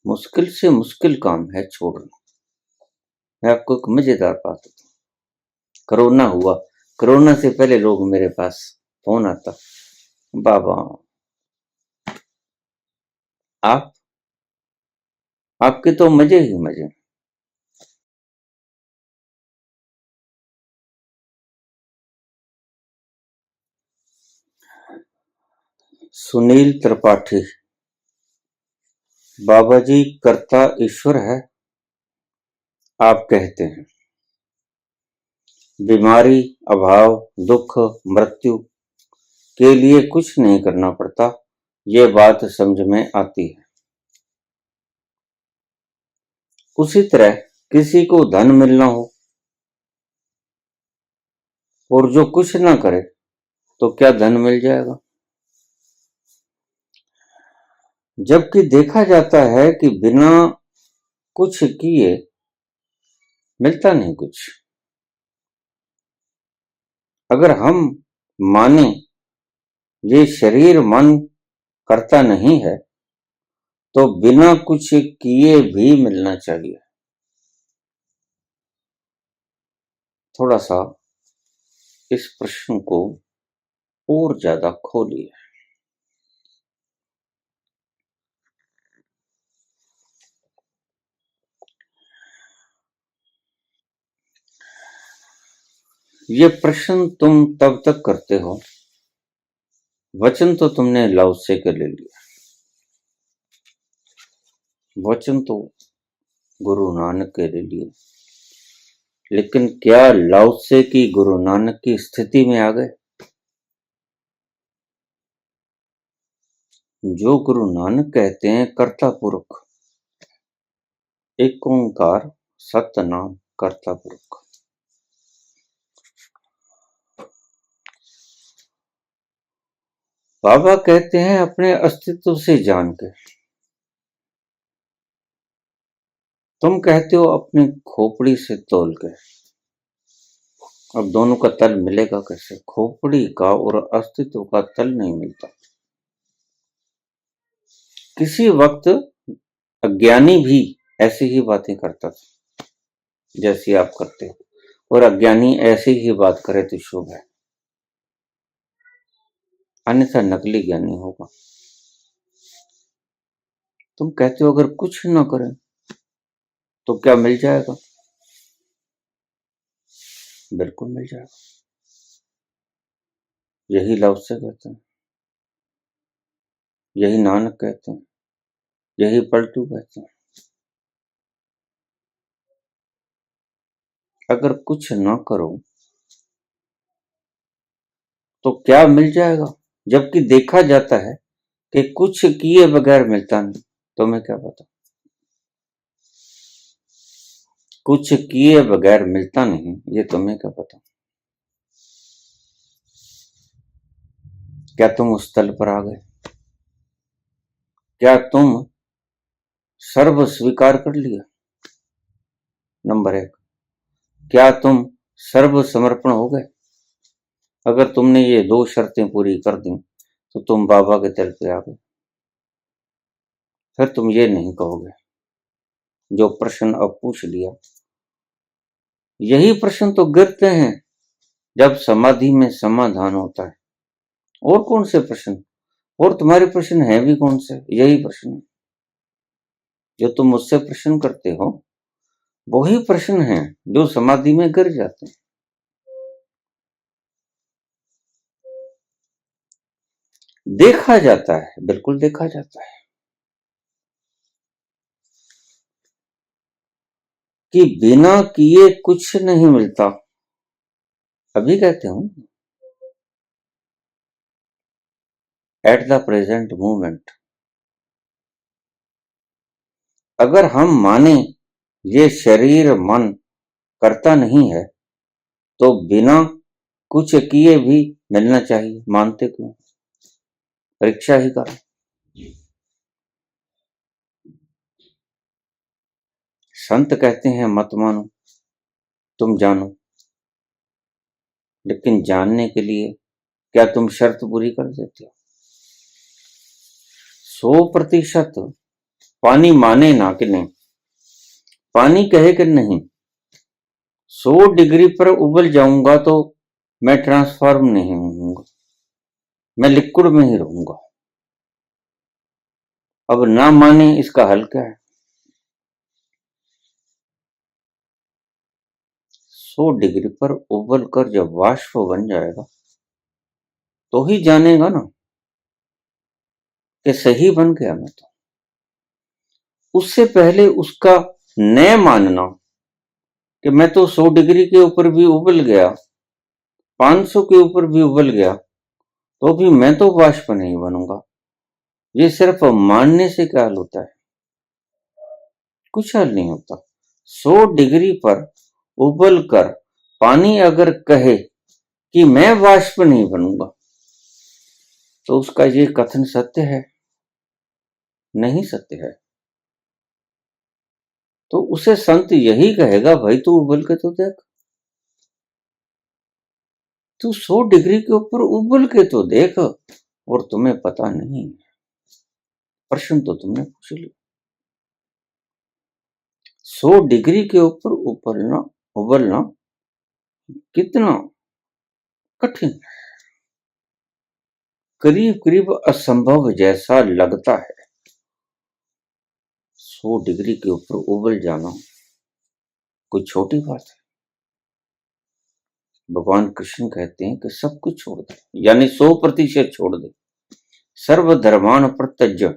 मुश्किल से मुश्किल काम है छोड़ना। मैं आपको एक मजेदार बात बताऊं। कोरोना हुआ, कोरोना से पहले लोग मेरे पास फोन आता, बाबा आप आपके तो मजे ही मजे। सुनील त्रिपाठी, बाबा जी कर्ता ईश्वर है, आप कहते हैं बीमारी, अभाव, दुख, मृत्यु के लिए कुछ नहीं करना पड़ता, ये बात समझ में आती है। उसी तरह किसी को धन मिलना हो और जो कुछ ना करे तो क्या धन मिल जाएगा? जबकि देखा जाता है कि बिना कुछ किए मिलता नहीं कुछ। अगर हम माने ये शरीर मन करता नहीं है तो बिना कुछ किए भी मिलना चाहिए। थोड़ा सा इस प्रश्न को और ज्यादा खोलिए। ये प्रश्न तुम तब तक करते हो, वचन तो तुमने लाओ से के ले लिया, वचन तो गुरु नानक के ले लिए, लेकिन क्या लाओ से की गुरु नानक की स्थिति में आ गए? जो गुरु नानक कहते हैं कर्ता पुरुष, एक ओंकार सतनाम कर्ता पुरुष। बाबा कहते हैं अपने अस्तित्व से जान के। तुम कहते हो अपनी खोपड़ी से तोल के। अब दोनों का तल मिलेगा कैसे? खोपड़ी का और अस्तित्व का तल नहीं मिलता। किसी वक्त अज्ञानी भी ऐसी ही बातें करता था जैसी आप करते हो, और अज्ञानी ऐसी ही बात करे तो शुभ है, अन्यथा नकली ज्ञानी होगा। तुम कहते हो अगर कुछ ना करें तो क्या मिल जाएगा? बिल्कुल मिल जाएगा। यही लव से कहते हैं, यही नानक कहते हैं, यही पलटू कहते हैं। अगर कुछ ना करो तो क्या मिल जाएगा? जबकि देखा जाता है कि कुछ किए बगैर मिलता नहीं। तुम्हें क्या पता? कुछ किए बगैर मिलता नहीं, ये तुम्हें क्या पता? क्या तुम उस तल पर आ गए? क्या तुम सर्व स्वीकार कर लिया? नंबर 1, क्या तुम सर्व समर्पण हो गए? अगर तुमने ये 2 शर्तें पूरी कर दी तो तुम बाबा के तल पे आ गए। फिर तुम ये नहीं कहोगे जो प्रश्न अब पूछ लिया। यही प्रश्न तो गिरते हैं जब समाधि में समाधान होता है। और कौन से प्रश्न? और तुम्हारे प्रश्न हैं भी कौन से? यही प्रश्न जो तुम मुझसे प्रश्न करते हो, वही प्रश्न हैं जो समाधि में गिर जाते हैं। देखा जाता है, बिल्कुल देखा जाता है कि बिना किए कुछ नहीं मिलता। अभी कहते हूं, एट द प्रेजेंट मोमेंट। अगर हम माने ये शरीर मन करता नहीं है तो बिना कुछ किए भी मिलना चाहिए। मानते क्यों? परीक्षा ही करो। संत कहते हैं मत मानो, तुम जानो। लेकिन जानने के लिए क्या तुम शर्त पूरी कर देते हो? 100% पानी माने ना कि नहीं, पानी कहे कि नहीं 100 डिग्री पर उबल जाऊंगा तो मैं ट्रांसफॉर्म नहीं होऊंगा, मैं लिक्विड में ही रहूंगा। अब ना माने इसका हल क्या है? 100 डिग्री पर उबल कर जब वाष्प बन जाएगा तो ही जानेगा ना कि सही बन गया मैं। तो उससे पहले उसका न मानना कि मैं तो 100 डिग्री के ऊपर भी उबल गया, 500 के ऊपर भी उबल गया, तो भी मैं तो वाष्प नहीं बनूंगा। ये सिर्फ मानने से क्या हल होता है? कुछ हल नहीं होता। 100 डिग्री पर उबल कर पानी अगर कहे कि मैं वाष्प नहीं बनूंगा तो उसका ये कथन सत्य है? नहीं सत्य है। तो उसे संत यही कहेगा, भाई तू उबल के तो देख, तू 100 डिग्री के ऊपर उबल के तो देख, और तुम्हें पता नहीं। प्रश्न तो तुमने पूछ लिया। 100 डिग्री के ऊपर उबलना कितना कठिन है, करीब करीब असंभव जैसा लगता है। 100 डिग्री के ऊपर उबल जाना कोई छोटी बात है। भगवान कृष्ण कहते हैं कि सब कुछ छोड़ दे, यानी 100% छोड़ दे। सर्वधर्मान् परित्यज्य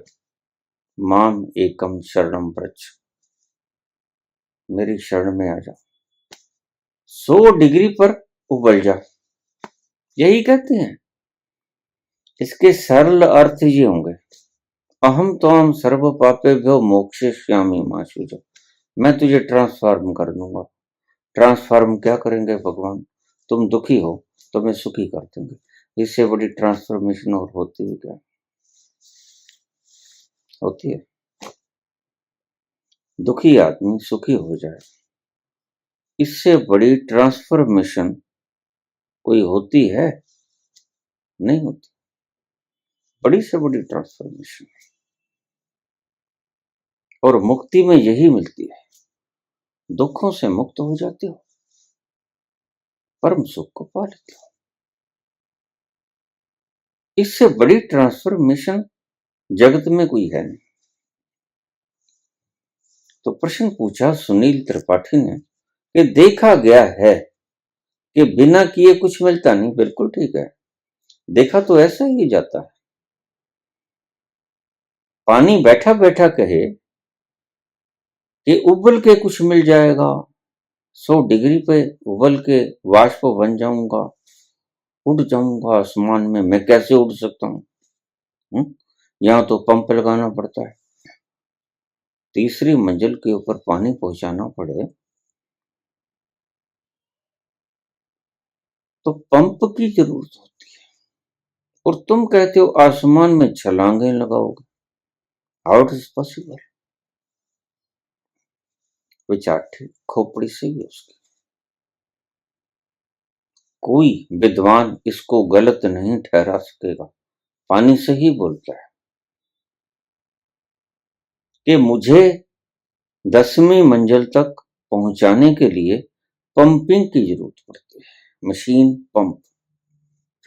माम एकम शरणम व्रज, मेरी शरण में आ जा, 100 डिग्री पर उबल जा, यही कहते हैं। इसके सरल अर्थ ये होंगे, अहम त्वाम सर्व पापेभ्यो मोक्षयिष्यामि मा शुचः, मैं तुझे ट्रांसफॉर्म कर दूंगा। ट्रांसफॉर्म क्या करेंगे भगवान? तुम दुखी हो तो मैं सुखी कर देंगे। इससे बड़ी ट्रांसफॉर्मेशन और होती है क्या? होती है? दुखी आदमी सुखी हो जाए, इससे बड़ी ट्रांसफॉर्मेशन कोई होती है? नहीं होती। बड़ी से बड़ी ट्रांसफॉर्मेशन, और मुक्ति में यही मिलती है। दुखों से मुक्त हो जाते हो, परम सुख को पा लेते हो। इससे बड़ी ट्रांसफॉर्मेशन जगत में कोई है नहीं। तो प्रश्न पूछा सुनील त्रिपाठी ने कि देखा गया है कि बिना किए कुछ मिलता नहीं। बिल्कुल ठीक है, देखा तो ऐसा ही जाता है। पानी बैठा बैठा कहे कि उबल के कुछ मिल जाएगा, 100 डिग्री पे उबल के वाष्प बन जाऊंगा, उड़ जाऊंगा आसमान में। मैं कैसे उड़ सकता हूं? यहां तो पंप लगाना पड़ता है, तीसरी मंजिल के ऊपर पानी पहुंचाना पड़े तो पंप की जरूरत होती है। और तुम कहते हो आसमान में छलांगे लगाओगे। How it is possible? विचार ठीक, खोपड़ी सही है उसकी। कोई विद्वान इसको गलत नहीं ठहरा सकेगा। पानी से ही बोलता है कि मुझे 10वीं मंजिल तक पहुंचाने के लिए पंपिंग की जरूरत पड़ती है, मशीन पंप।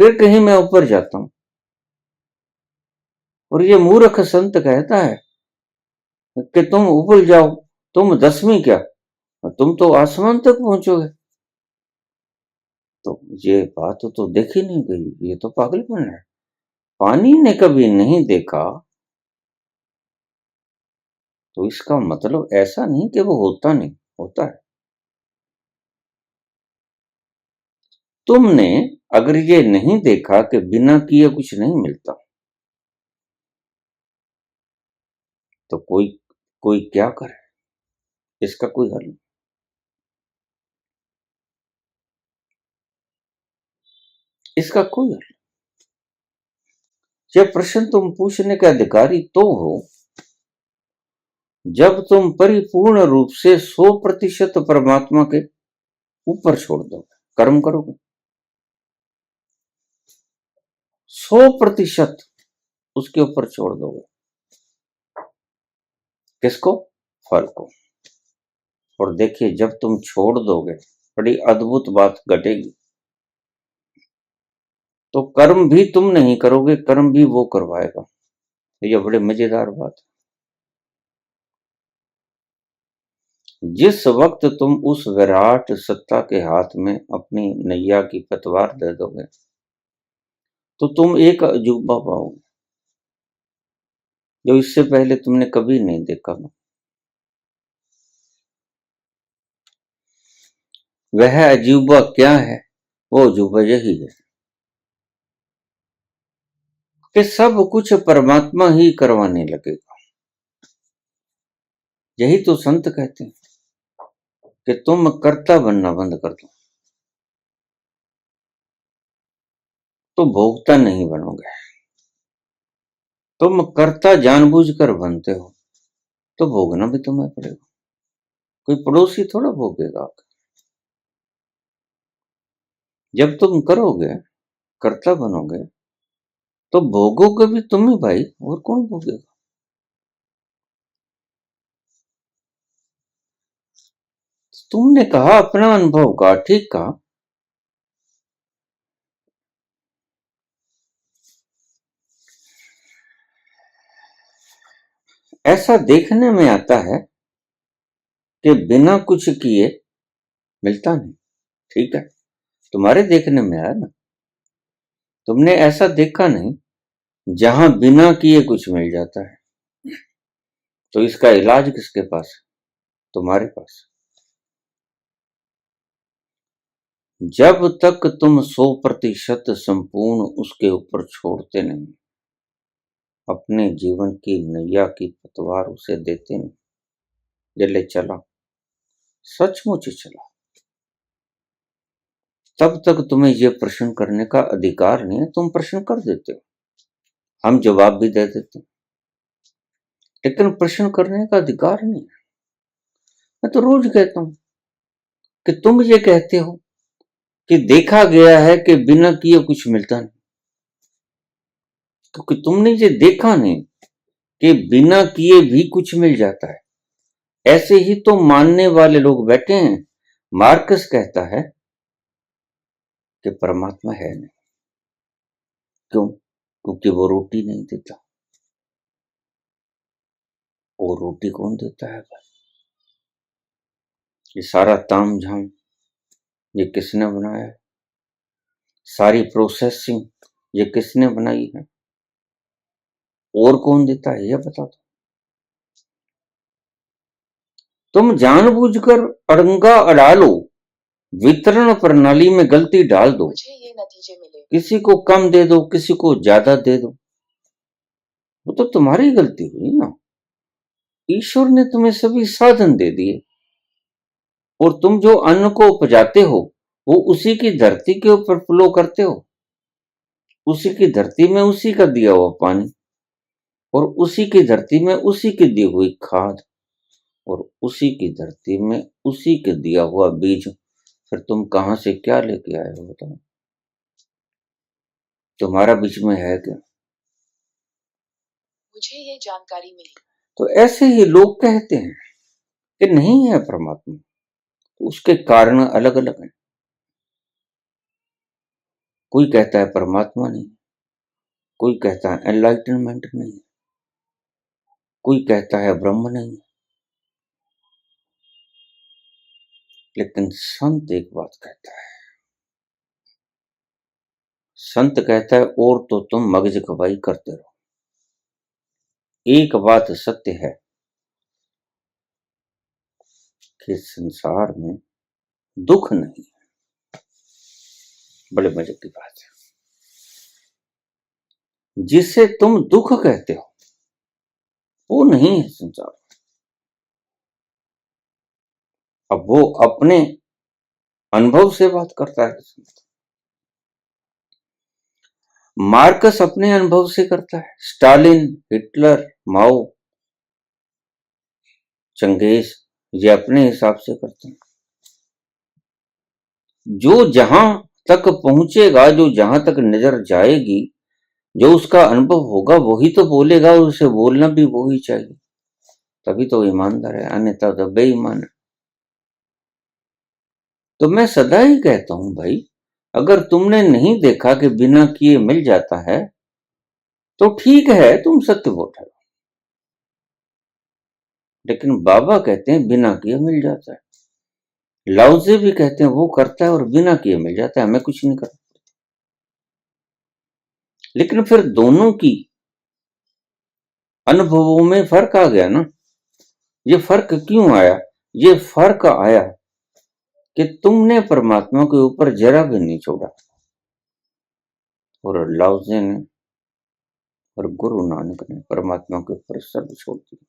फिर कहीं मैं ऊपर जाता हूं, और ये मूर्ख संत कहता है कि तुम उबल जाओ, तुम 10वीं क्या, तुम तो आसमान तक पहुंचोगे। तो ये बात तो देखी नहीं गई, ये तो पागलपन है। पानी ने कभी नहीं देखा तो इसका मतलब ऐसा नहीं कि वो होता नहीं, होता है। तुमने अगर ये नहीं देखा कि बिना किए कुछ नहीं मिलता, तो कोई कोई क्या करे? इसका कोई हल नहीं। इसका कोई हल। ये प्रश्न तुम पूछने के अधिकारी तो हो जब तुम परिपूर्ण रूप से 100% परमात्मा के ऊपर छोड़ दोगे, कर्म करोगे। 100% उसके ऊपर छोड़ दोगे, किसको? फल को। और देखिए जब तुम छोड़ दोगे बड़ी अद्भुत बात घटेगी। तो कर्म भी तुम नहीं करोगे, कर्म भी वो करवाएगा। ये बड़े मजेदार बात है। जिस वक्त तुम उस विराट सत्ता के हाथ में अपनी नैया की पतवार दे दोगे तो तुम एक अजूबा पाओगे जो इससे पहले तुमने कभी नहीं देखा। वह अजूबा क्या है? वो अजूबा यही है कि सब कुछ परमात्मा ही करवाने लगेगा। यही तो संत कहते हैं कि तुम कर्ता बनना बंद कर दो तो भोगता नहीं बनोगे। तुम कर्ता जानबूझकर बनते हो तो भोगना भी तुम्हें पड़ेगा। कोई पड़ोसी थोड़ा भोगेगा। जब तुम करोगे, कर्ता बनोगे तो भोगोगे भी तुम ही भाई, और कौन भोगेगा? तुमने कहा अपना अनुभव का, ठीक कहा। ऐसा देखने में आता है कि बिना कुछ किए मिलता नहीं। ठीक है, तुम्हारे देखने में आया ना। तुमने ऐसा देखा नहीं जहां बिना किए कुछ मिल जाता है। तो इसका इलाज किसके पास है? तुम्हारे पास। जब तक तुम 100% संपूर्ण उसके ऊपर छोड़ते नहीं, अपने जीवन की नैया की पतवार उसे देते नहीं, जले चला, सचमुच चला, तब तक तुम्हें यह प्रश्न करने का अधिकार नहीं है। तुम प्रश्न कर देते हो, हम जवाब भी दे देते हैं, लेकिन प्रश्न करने का अधिकार नहीं है। मैं तो रोज कहता हूं कि तुम ये कहते हो कि देखा गया है कि बिना किए कुछ मिलता नहीं, क्योंकि तुमने ये देखा नहीं कि बिना किए भी कुछ मिल जाता है। ऐसे ही तो मानने वाले लोग बैठे हैं। मार्कस कहता है कि परमात्मा है नहीं। क्यों? क्योंकि वो रोटी नहीं देता। और रोटी कौन देता है भाई? ये सारा ताम झाम ये किसने बनाया है? सारी प्रोसेसिंग ये किसने बनाई है? और कौन देता है ये बता दो। तुम जानबूझकर अड़ंगा अड़ा लो, वितरण प्रणाली में गलती डाल दो, मुझे ये नतीजे मिले। किसी को कम दे दो, किसी को ज्यादा दे दो, वो तो तुम्हारी गलती हुई ना। ईश्वर ने तुम्हें सभी साधन दे दिए और तुम जो अन्न को उपजाते हो वो उसी की धरती के ऊपर फ्लो करते हो। उसी की धरती में उसी का दिया हुआ पानी, और उसी की धरती में उसी की दी हुई खाद, और उसी की धरती में उसी के दिया हुआ बीज। फिर तुम कहां से क्या लेके आए हो बताओ? तुम्हारा बीच में है क्या? मुझे ये जानकारी मिली। तो ऐसे ही लोग कहते हैं कि नहीं है परमात्मा, तो उसके कारण अलग अलग हैं। कोई कहता है परमात्मा नहीं, कोई कहता है एनलाइटनमेंट नहीं, कोई कहता है ब्रह्म नहीं। लेकिन संत एक बात कहता है, संत कहता है और तो तुम मगज खपाई करते रहो। एक बात सत्य है कि संसार में दुख नहीं है। बड़े मजे की बात है। जिसे तुम दुख कहते हो वो नहीं है संसार। अब वो अपने अनुभव से बात करता है। मार्कस अपने अनुभव से करता है, स्टालिन, हिटलर, माओ, चंगेज ये अपने हिसाब से करते हैं। जो जहां तक पहुंचेगा, जो जहां तक नजर जाएगी, जो उसका अनुभव होगा वही तो बोलेगा, और उसे बोलना भी वही चाहिए। तभी तो ईमानदार है, अन्यथा तो बेईमान है। तो मैं सदा ही कहता हूं भाई, अगर तुमने नहीं देखा कि बिना किए मिल जाता है तो ठीक है, तुम सत्य बोल रहे हो, लेकिन बाबा कहते हैं बिना किए मिल जाता है। लाउज़े भी कहते हैं वो करता है और बिना किए मिल जाता है, हमें कुछ नहीं करना। लेकिन फिर दोनों की अनुभवों में फर्क आ गया ना। ये फर्क क्यों आया? ये फर्क आया कि तुमने परमात्मा के ऊपर जरा भी नहीं छोड़ा और लाउज़े ने और गुरु नानक ने परमात्मा के ऊपर सब छोड़ दिया।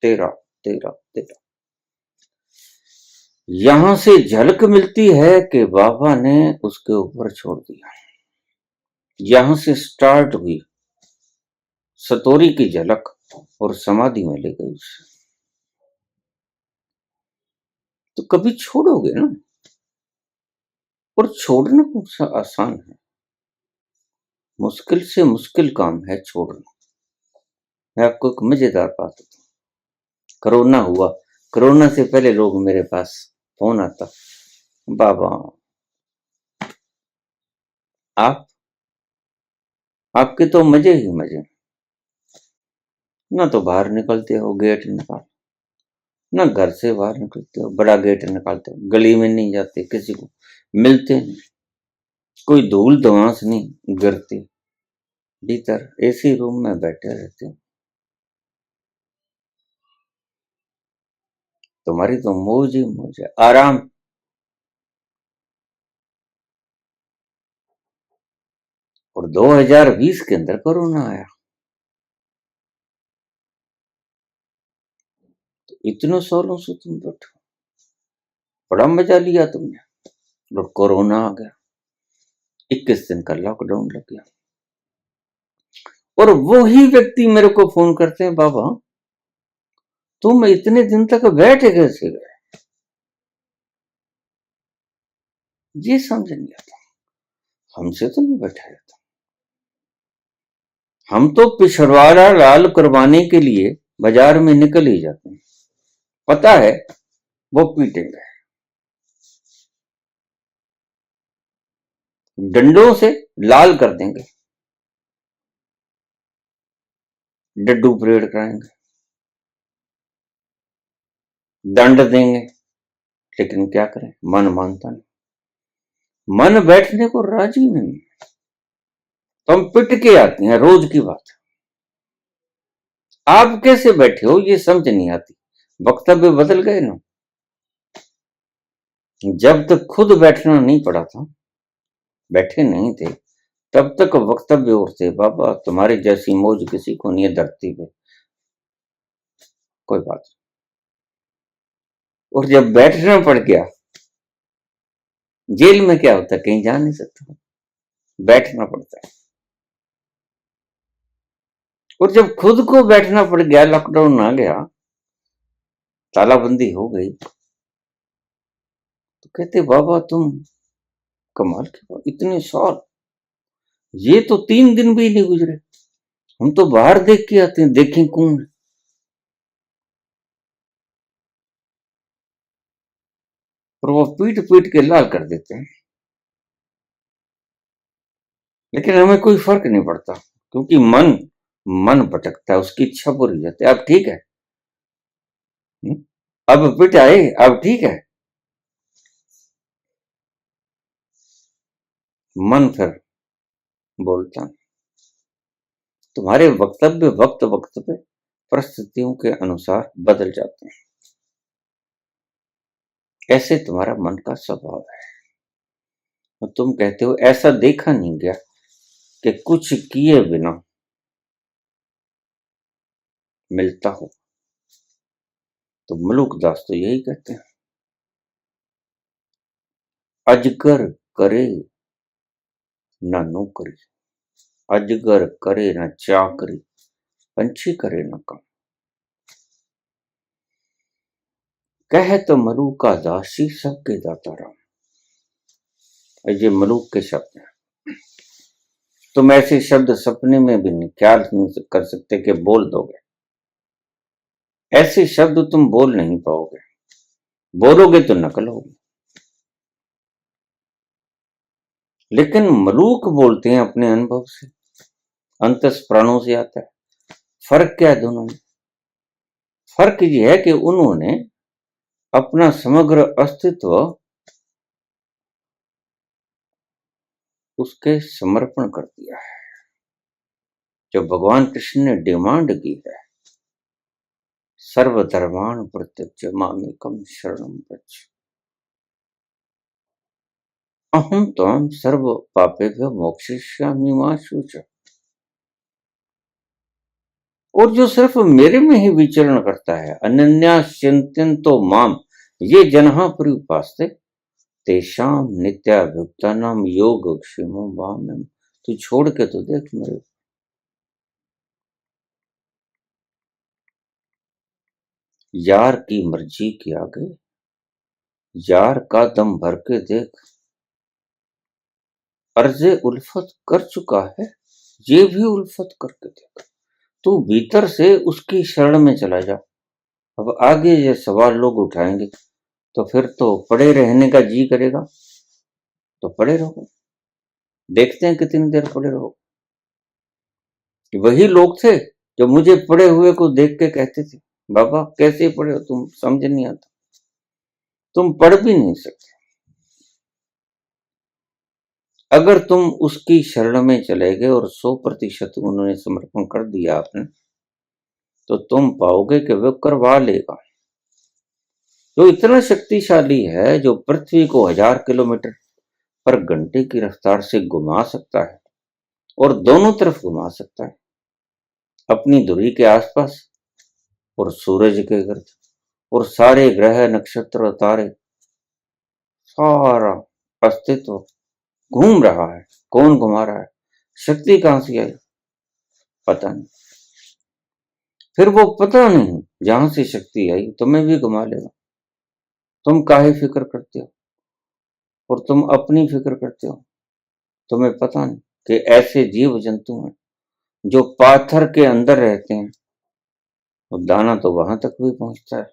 तेरा तेरा तेरा। यहां से झलक मिलती है कि बाबा ने उसके ऊपर छोड़ दिया। यहां से स्टार्ट हुई सतोरी की झलक और समाधि में ले गई उसे। तो कभी छोड़ोगे ना, और छोड़ना कौन सा आसान है, मुश्किल से मुश्किल काम है छोड़ना। मैं आपको एक मजेदार बात बताऊं, कोरोना हुआ, कोरोना से पहले लोग मेरे पास फोन आता, बाबा आपके तो मजे ही मजे, ना तो बाहर निकलते हो गेट निकाल, ना घर से बाहर निकलते हो बड़ा गेट निकालते हो, गली में नहीं जाते, किसी को मिलते नहीं, कोई धूल धुआंस नहीं गिरती, भीतर एसी रूम में बैठे रहते हो। तुम्हारी तो मौज ही मौज है, आराम। और 2020 के अंदर कोरोना आया, तो इतने सालों से तुम बैठो, बड़ा मजा लिया तुमने, और कोरोना आ गया, 21 दिन का लॉकडाउन लग गया। और वो ही व्यक्ति मेरे को फोन करते हैं, बाबा तुम इतने दिन तक बैठ कैसे गए? ये समझ नहीं आता, हमसे तो नहीं बैठा जाता। हम तो पिछवाड़ा लाल करवाने के लिए बाजार में निकल ही जाते हैं, पता है वो पीटेंगे, डंडों से लाल कर देंगे, डड्डू परेड कराएंगे, दंड देंगे, लेकिन क्या करें, मन मानता नहीं, मन बैठने को राजी नहीं। तो हम पिट के आते हैं, रोज की बात। आप कैसे बैठे हो ये समझ नहीं आती, वक्तव्य बदल गए ना। जब तक खुद बैठना नहीं पड़ा था, बैठे नहीं थे, तब तक वक्तव्य उठते, बाबा तुम्हारी जैसी मौज किसी को नहीं है धरती पे, कोई बात नहीं। और जब बैठना पड़ गया, जेल में क्या होता है, कहीं जा नहीं सकता, बैठना पड़ता है। और जब खुद को बैठना पड़ गया, लॉकडाउन आ गया, तालाबंदी हो गई, तो कहते बाबा तुम कमाल की बात, इतने साल, ये तो 3 दिन भी नहीं गुजरे, हम तो बाहर देख के आते हैं, देखें कौन है। और वो पीट पीट के लाल कर देते हैं, लेकिन हमें कोई फर्क नहीं पड़ता, क्योंकि मन मन भटकता है, उसकी इच्छा पूरी हो जाती है। अब ठीक है, अब पिटाए, अब ठीक है, मन फिर बोलता है। तुम्हारे वक्तव्य वक्त वक्त पे परिस्थितियों के अनुसार बदल जाते हैं, ऐसे तुम्हारा मन का स्वभाव है। और तुम कहते हो ऐसा देखा नहीं गया कि कुछ किए बिना मिलता हो। तो मलुकदास तो यही कहते हैं, अजगर करे ना नौकरी, अजगर करे ना चाकरी, पंछी करे ना काम, कहे तो मलुका दासी सबके दाता राम। ये मलुक के शब्द हैं। तुम ऐसे शब्द सपने में भी नहीं ख्याल नहीं कर सकते कि बोल दोगे, ऐसे शब्द तुम बोल नहीं पाओगे, बोलोगे तो नकल होगी। लेकिन मलूक बोलते हैं अपने अनुभव से, अंतस प्राणों से आता है। फर्क क्या है दोनों में? फर्क ये है कि उन्होंने अपना समग्र अस्तित्व उसके समर्पण कर दिया है। जो भगवान कृष्ण ने डिमांड की है, सर्वधर्मान् परित्यज्य मामेकं शरणं व्रज, अहं त्वां सर्व पापेभ्यो मोक्षयिष्यामि मा शुचः। और जो सिर्फ मेरे में ही विचरण करता है, अनन्याश्चिन्तयन्तो माम ये जनः पर्युपासते तेषां नित्याभियुक्तानां योगक्षेमो मामेम। तू छोड़ के तो देख मेरे, यार की मर्जी के आगे यार का दम भर के देख, अर्ज़े उल्फत कर चुका है, ये भी उल्फत करके देख। तू भीतर से उसकी शरण में चला जा। अब आगे ये सवाल लोग उठाएंगे तो फिर तो पड़े रहने का जी करेगा, तो पड़े रहो। देखते हैं कितनी देर पड़े रहो। वही लोग थे जो मुझे पड़े हुए को देख के कहते थे, बाबा कैसे पड़े हो तुम, समझ नहीं आता, तुम पढ़ भी नहीं सकते। अगर तुम उसकी शरण में चले गए और 100% उन्होंने समर्पण कर दिया आपने, तो तुम पाओगे कि वह करवा लेगा। जो इतना शक्तिशाली है, जो पृथ्वी को 1000 किलोमीटर पर घंटे की रफ्तार से घुमा सकता है और दोनों तरफ घुमा सकता है, अपनी धुरी के आसपास और सूरज के गिर्द, और सारे ग्रह नक्षत्र तारे, सारा अस्तित्व घूम रहा है। कौन घुमा रहा है? शक्ति कहां से आई? पता नहीं। फिर वो पता नहीं जहां से शक्ति आई तुम्हें भी घुमा लेगा। तुम काहे फिक्र करते हो और तुम अपनी फिक्र करते हो? तुम्हें पता नहीं कि ऐसे जीव जंतु हैं जो पाथर के अंदर रहते हैं, और दाना तो वहां तक भी पहुंचता है।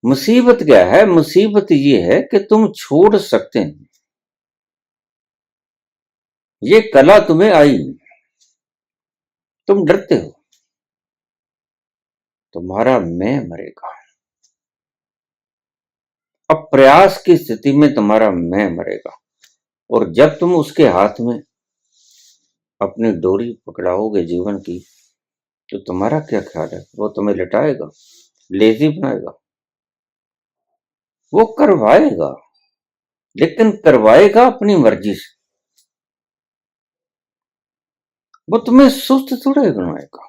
मुसीबत क्या है? मुसीबत ये है कि तुम छोड़ सकते हैं, ये कला तुम्हें आई नहीं, तुम डरते हो, तुम्हारा मैं मरेगा। अब प्रयास की स्थिति में तुम्हारा मैं मरेगा, और जब तुम उसके हाथ में अपनी डोरी पकड़ाओगे जीवन की, तो तुम्हारा क्या ख्याल है? वो तुम्हें लटाएगा, लेजी बनाएगा? वो करवाएगा, लेकिन करवाएगा अपनी मर्जी से। वो तुम्हें सुस्त थोड़े बनाएगा,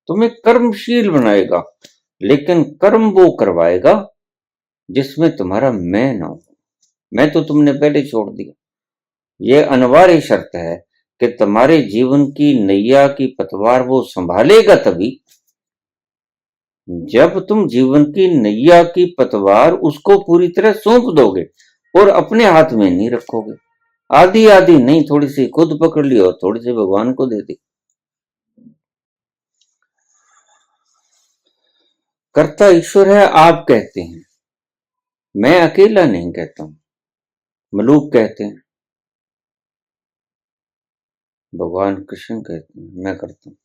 तुम्हें कर्मशील बनाएगा, लेकिन कर्म वो करवाएगा जिसमें तुम्हारा मैं ना हो। मैं तो तुमने पहले छोड़ दिया। ये अनिवार्य शर्त है कि तुम्हारे जीवन की नैया की पतवार वो संभालेगा तभी जब तुम जीवन की नैया की पतवार उसको पूरी तरह सौंप दोगे और अपने हाथ में नहीं रखोगे। आधी आधी नहीं, थोड़ी सी खुद पकड़ ली और थोड़ी सी भगवान को दे दी। कर्ता ईश्वर है आप कहते हैं, मैं अकेला नहीं कहता हूं, मलूक कहते हैं, भगवान कृष्ण कहते हैं, मैं करता हूं,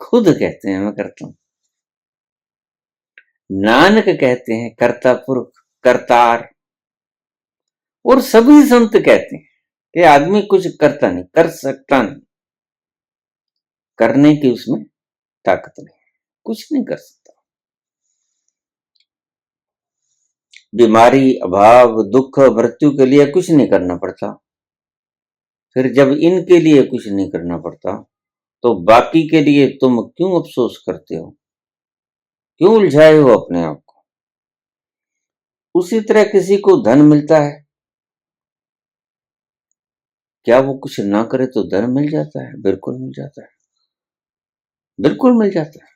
खुद कहते हैं मैं करता हूं। नानक कहते हैं कर्ता पुरख करतार, और सभी संत कहते हैं कि आदमी कुछ करता नहीं, कर सकता नहीं, करने की उसमें ताकत नहीं, कुछ नहीं कर सकता। बीमारी, अभाव, दुख, मृत्यु के लिए कुछ नहीं करना पड़ता। फिर जब इनके लिए कुछ नहीं करना पड़ता, तो बाकी के लिए तुम क्यों अफसोस करते हो? क्यों उलझाए हो अपने आप को? उसी तरह किसी को धन मिलता है, क्या वो कुछ ना करे तो धन मिल जाता है? बिल्कुल मिल जाता है, बिल्कुल मिल जाता है।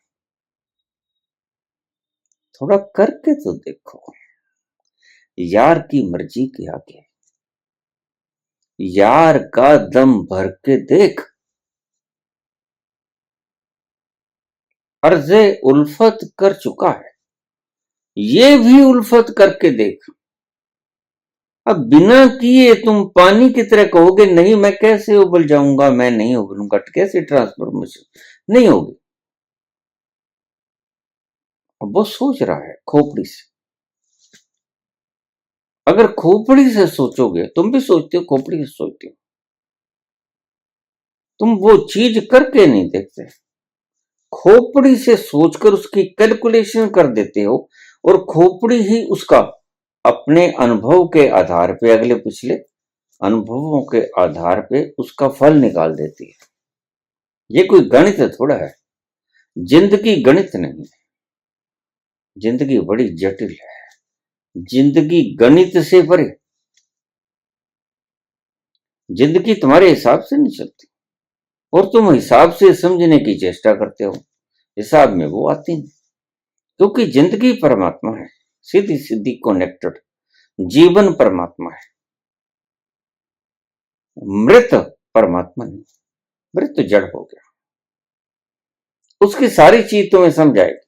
थोड़ा करके तो देखो। यार की मर्जी के आगे यार का दम भर के देख, अर्ज़े उल्फत कर चुका है, ये भी उल्फत करके देख। अब बिना किए तुम पानी की तरह कहोगे नहीं मैं कैसे उबल जाऊंगा, मैं नहीं उबलूंगा, कैसे ट्रांसफॉर्मेशन नहीं होगी। अब वो सोच रहा है खोपड़ी से। अगर खोपड़ी से सोचोगे, तुम भी सोचते हो, खोपड़ी से सोचते हो, तुम वो चीज करके नहीं देखते, खोपड़ी से सोचकर उसकी कैलकुलेशन कर देते हो, और खोपड़ी ही उसका अपने अनुभव के आधार पे, अगले पिछले अनुभवों के आधार पे उसका फल निकाल देती है। ये कोई गणित थोड़ा है, जिंदगी गणित नहीं है, जिंदगी बड़ी जटिल है, जिंदगी गणित से परे, जिंदगी तुम्हारे हिसाब से नहीं चलती, और तुम हिसाब से समझने की चेष्टा करते हो, हिसाब में वो आती नहीं, क्योंकि जिंदगी परमात्मा है, सीधी सीधी कनेक्टेड, जीवन परमात्मा है, मृत परमात्मा नहीं, मृत तो जड़ हो गया, उसकी सारी चीज तुम्हें समझ आएगी,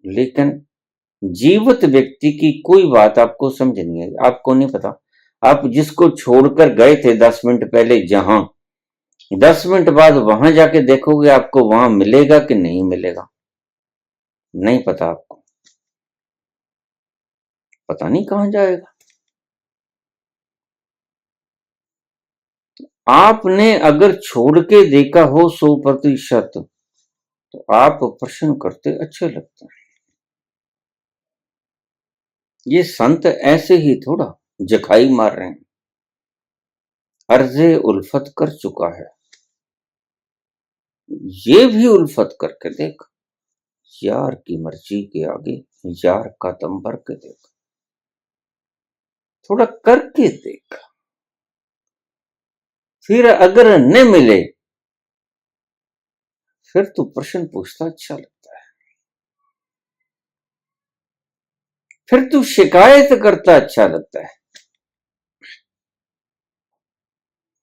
लेकिन जीवित व्यक्ति की कोई बात आपको समझ नहीं आई, आपको नहीं पता। आप जिसको छोड़कर गए थे 10 मिनट पहले, जहां 10 मिनट बाद वहां जाके देखोगे आपको वहां मिलेगा कि नहीं मिलेगा, नहीं पता आपको, पता नहीं कहां जाएगा। आपने अगर छोड़ के देखा हो 100%, तो आप प्रश्न करते अच्छे लगते हैं। ये संत ऐसे ही थोड़ा जखाई मार रहे हैं, अर्ज़े उल्फत कर चुका है, ये भी उल्फत करके देख, यार की मर्जी के आगे यार का दम भर के देख, थोड़ा करके देख, फिर अगर न मिले फिर तू प्रश्न पूछता अच्छा लगता है, फिर तू शिकायत करता अच्छा लगता है,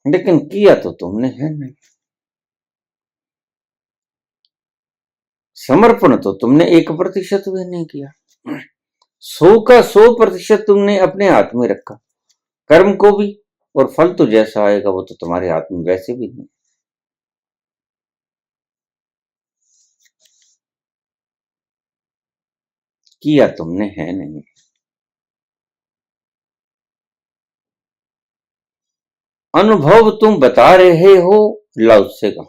लेकिन किया तो तुमने है नहीं, समर्पण तो तुमने 1% भी नहीं किया, 100 का 100% तुमने अपने हाथ में रखा, कर्म को भी, और फल तो जैसा आएगा वो तो तुम्हारे हाथ में वैसे भी नहीं। किया तुमने है नहीं। अनुभव तुम बता रहे हो लाओत्से का,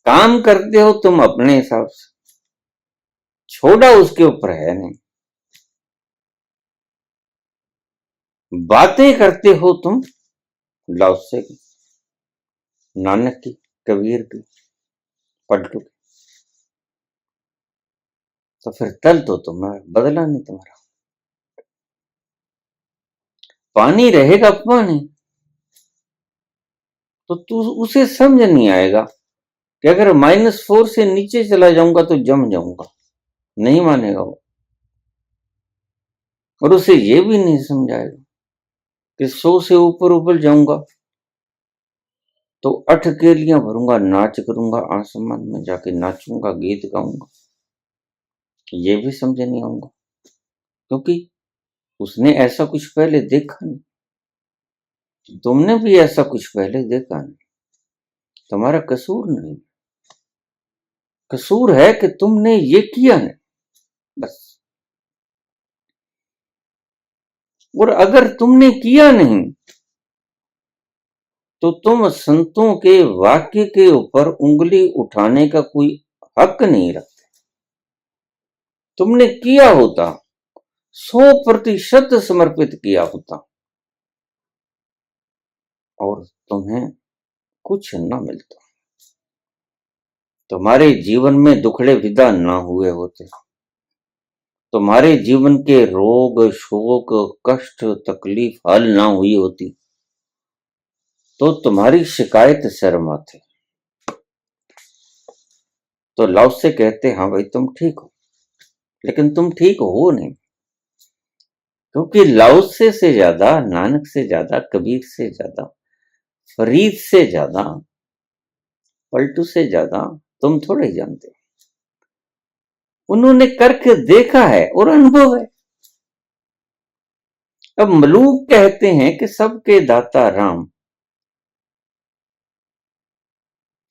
काम करते हो तुम अपने हिसाब से, छोड़ा उसके ऊपर है नहीं, बातें करते हो तुम लाओत्से की, नानक की, कबीर की, पलटू की, तो फिर तल तो तुम्हारा बदला नहीं तुम्हारा, पानी रहेगा पानी, तो तू उसे समझ नहीं आएगा कि अगर -4 से नीचे चला जाऊंगा तो जम जाऊंगा, नहीं मानेगा वो, और उसे ये भी नहीं समझाएगा कि 100 से ऊपर उबल जाऊंगा तो 8 केलियां भरूंगा, नाच करूंगा, आसमान में जाके नाचूंगा, गीत गाऊंगा, ये भी समझ नहीं आऊंगा, क्योंकि उसने ऐसा कुछ पहले देखा नहीं, तुमने भी ऐसा कुछ पहले देखा नहीं, तुम्हारा कसूर नहीं, कसूर है कि तुमने ये किया नहीं, बस। और अगर तुमने किया नहीं तो तुम संतों के वाक्य के ऊपर उंगली उठाने का कोई हक नहीं रखते, तुमने किया होता, 100% समर्पित किया होता, और तुम्हें कुछ न मिलता, तुम्हारे जीवन में दुखड़े विदा ना हुए होते, तुम्हारे जीवन के रोग शोक कष्ट तकलीफ हल ना हुई होती, तो तुम्हारी शिकायत शर्म आती, तो लाओत्से कहते हाँ भाई तुम ठीक हो, लेकिन तुम ठीक हो नहीं, क्योंकि लाओसे से ज्यादा, नानक से ज्यादा, कबीर से ज्यादा, फरीद से ज्यादा, पलटू से ज्यादा तुम थोड़े जानते हो। उन्होंने करके देखा है और अनुभव है। अब मलूक कहते हैं कि सबके दाता राम,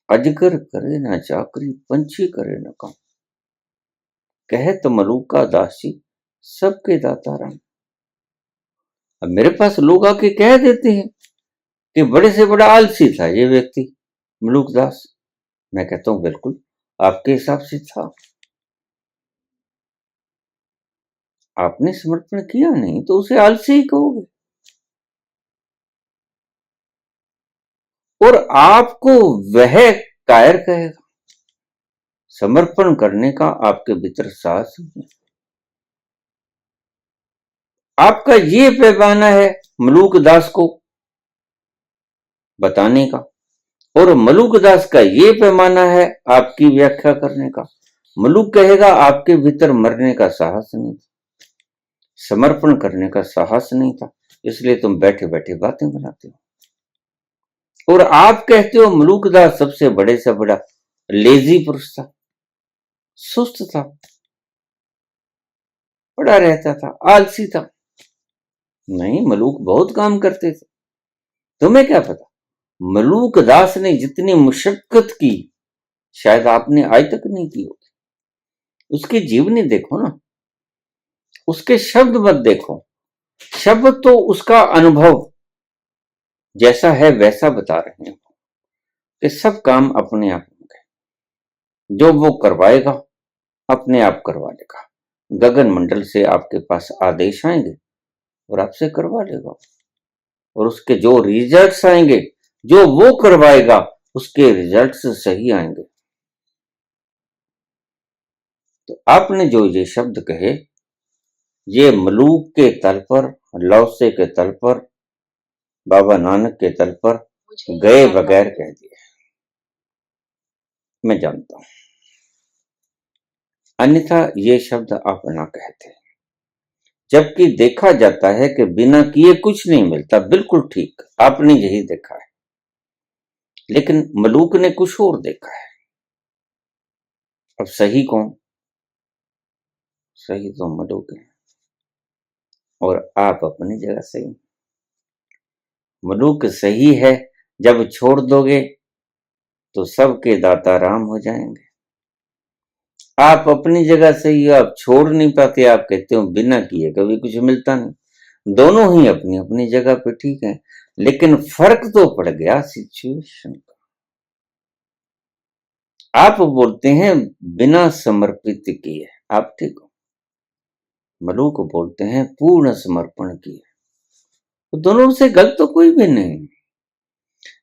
अजगर करे ना चाकरी, पंछी करे ना काम, कहत मलूका दासी, सबके दाता राम। अब मेरे पास लोग आके कह देते हैं कि बड़े से बड़ा आलसी था ये व्यक्ति मलूक दास। मैं कहता हूं बिल्कुल आपके हिसाब से था। आपने समर्पण किया नहीं तो उसे आलसी ही कहोगे। और आपको वह कायर कहेगा। समर्पण करने का आपके भीतर साहस नहीं है। आपका ये पैमाना है मलूक दास को बताने का, और मलूक दास का ये पैमाना है आपकी व्याख्या करने का। मलूक कहेगा आपके भीतर मरने का साहस नहीं था, समर्पण करने का साहस नहीं था, इसलिए तुम बैठे बैठे बातें बनाते हो। और आप कहते हो मलूक दास सबसे बड़े से बड़ा लेजी पुरुष था, सुस्त था, पड़ा रहता था, आलसी था। नहीं, मलूक बहुत काम करते थे। तुम्हें क्या पता मलूक दास ने जितनी मुशक्कत की शायद आपने आज तक नहीं की होगी। उसकी जीवनी देखो ना, उसके शब्द मत देखो। शब्द तो उसका अनुभव जैसा है वैसा बता रहे हैं कि सब काम अपने आप होंगे, जो वो करवाएगा अपने आप करवा लेगा। गगन मंडल से आपके पास आदेश आएंगे और आपसे करवा लेगा, और उसके जो रिजल्ट्स आएंगे, जो वो करवाएगा उसके रिजल्ट्स सही आएंगे। तो आपने जो ये शब्द कहे, ये मलूक के तल पर, लौसे के तल पर, बाबा नानक के तल पर गए बगैर कह दिए। मैं जानता हूं, अन्यथा ये शब्द आप ना कहते। जबकि देखा जाता है कि बिना किए कुछ नहीं मिलता। बिल्कुल ठीक, आपने यही देखा है। लेकिन मलूक ने कुछ और देखा है। अब सही कौन? सही तो मलूक है, और आप अपनी जगह सही। मलूक सही है, जब छोड़ दोगे तो सबके दाता राम हो जाएंगे। आप अपनी जगह सही हो, आप छोड़ नहीं पाते। आप कहते हो बिना किए कभी कुछ मिलता नहीं। दोनों ही अपनी अपनी जगह पे ठीक है, लेकिन फर्क तो पड़ गया सिचुएशन का। आप बोलते हैं बिना समर्पित किए, आप ठीक हो। मलूक बोलते हैं पूर्ण समर्पण किए। तो दोनों से गलत तो कोई भी नहीं।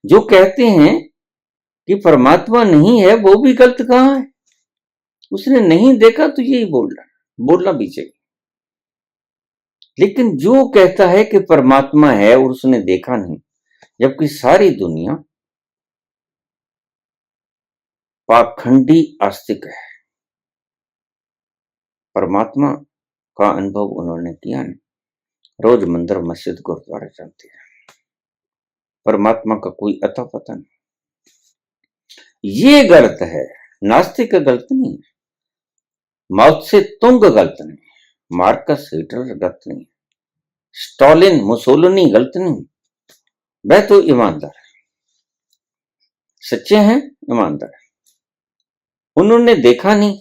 जो कहते हैं कि परमात्मा नहीं है वो भी गलत कहां है। उसने नहीं देखा तो यही बोलना भी चाहिए। लेकिन जो कहता है कि परमात्मा है और उसने देखा नहीं, जबकि सारी दुनिया पाखंडी आस्तिक है। परमात्मा का अनुभव उन्होंने किया नहीं। रोज मंदिर मस्जिद गुरुद्वारा जाते हैं, परमात्मा का कोई अता पता नहीं। ये गलत है। नास्तिक गलत नहीं है, माओ से तुंग गलत नहीं, मार्कस हिटलर गलत नहीं, स्टालिन मुसोलिनी गलत नहीं। वह तो ईमानदार है, सच्चे हैं, ईमानदार है। उन्होंने देखा नहीं,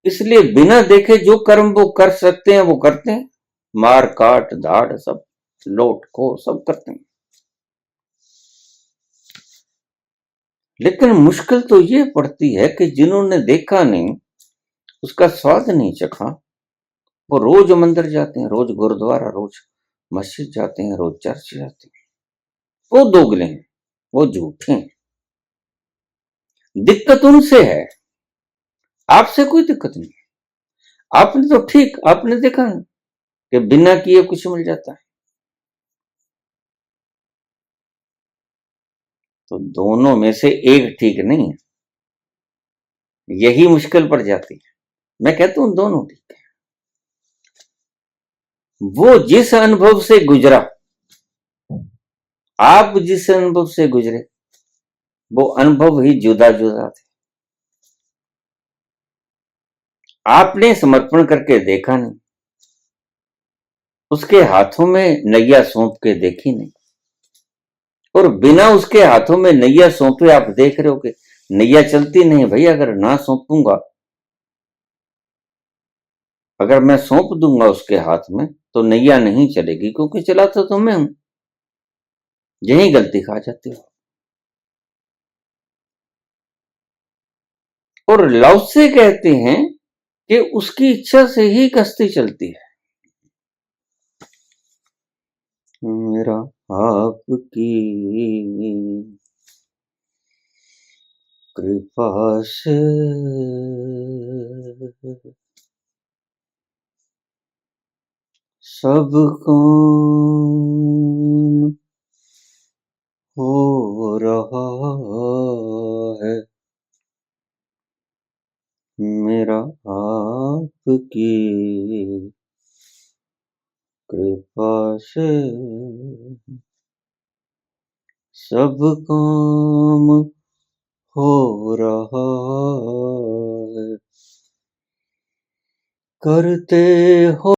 इसलिए बिना देखे जो कर्म वो कर सकते हैं वो करते हैं। मार काट धाड़ सब, लौट को सब करते हैं। लेकिन मुश्किल तो ये पड़ती है कि जिन्होंने देखा नहीं, उसका स्वाद नहीं चखा, वो रोज मंदिर जाते हैं, रोज गुरुद्वारा, रोज मस्जिद जाते हैं, रोज चर्च जाते हैं। वो दोगले हैं, वो झूठे हैं। दिक्कत उनसे है, आपसे कोई दिक्कत नहीं। आपने तो ठीक, आपने देखा ना कि बिना किए कुछ मिल जाता है। तो दोनों में से एक ठीक नहीं है, यही मुश्किल पड़ जाती है। मैं कहता हूं दोनों ठीक है। वो जिस अनुभव से गुजरा, आप जिस अनुभव से गुजरे, वो अनुभव ही जुदा जुदा थे। आपने समर्पण करके देखा नहीं, उसके हाथों में नैया सौंप के देखी नहीं, और बिना उसके हाथों में नैया सौंपे आप देख रहे हो कि नैया चलती नहीं। भाई अगर ना सौंपूंगा, अगर मैं सौंप दूंगा उसके हाथ में तो नैया नहीं चलेगी, क्योंकि चलाता तो मैं हूं। यही गलती खा जाते हो। और लव से कहते हैं कि उसकी इच्छा से ही कश्ती चलती है। मेरा आपकी कृपा से सब काम हो रहा है। मेरा आपकी कृपा से सब काम हो रहा है। करते हो